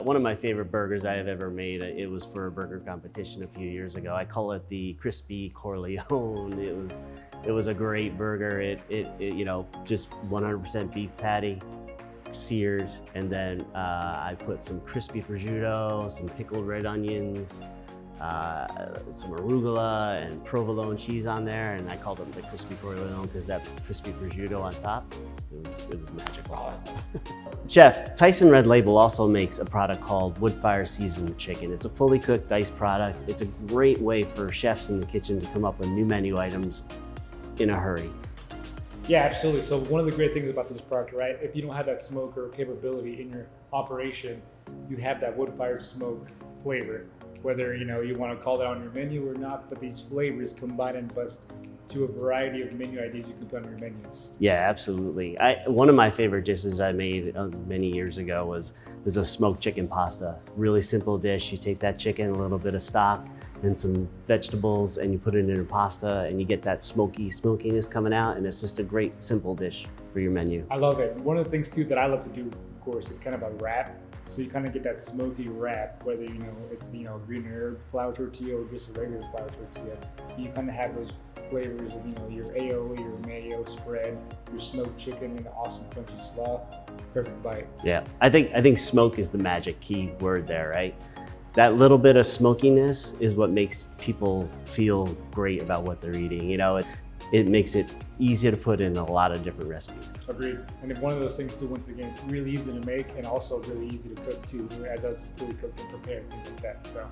One of my favorite burgers I have ever made, it was for a burger competition a few years ago. I call it the Crispy Corleone. It was a great burger. Just 100% beef patty, seared, and then I put some crispy prosciutto, some pickled red onions, some arugula and provolone cheese on there, and I called it the Crispy Corleone because that crispy prosciutto on top, it was magical. Awesome. Chef, Tyson Red Label also makes a product called Wood Fire Seasoned Chicken. It's a fully cooked diced product. It's a great way for chefs in the kitchen to come up with new menu items in a hurry. Yeah, absolutely. So one of the great things about this product, right? If you don't have that smoker capability in your operation, you have that wood-fired smoke flavor. Whether you want to call that on your menu or not, but these flavors combine and bust to a variety of menu ideas you can put on your menus. Yeah, absolutely. One of my favorite dishes I made many years ago was a smoked chicken pasta. Really simple dish. You take that chicken, a little bit of stock, and some vegetables, and you put it in a pasta, and you get that smokiness coming out, and it's just a great simple dish for your menu. I love it. One of the things too that I love to do, of course, is kind of a wrap. So you kind of get that smoky wrap, whether it's green herb flour tortilla or just a regular flour tortilla. You kind of have those flavors of your aioli, your mayo spread, your smoked chicken, and the awesome crunchy slaw. Perfect bite. Yeah, I think smoke is the magic key word there, right? That little bit of smokiness is what makes people feel great about what they're eating. It makes it easy to put in a lot of different recipes. Agreed. And one of those things too, once again, it's really easy to make and also really easy to cook too, as it's fully cooked and prepared, things like that. So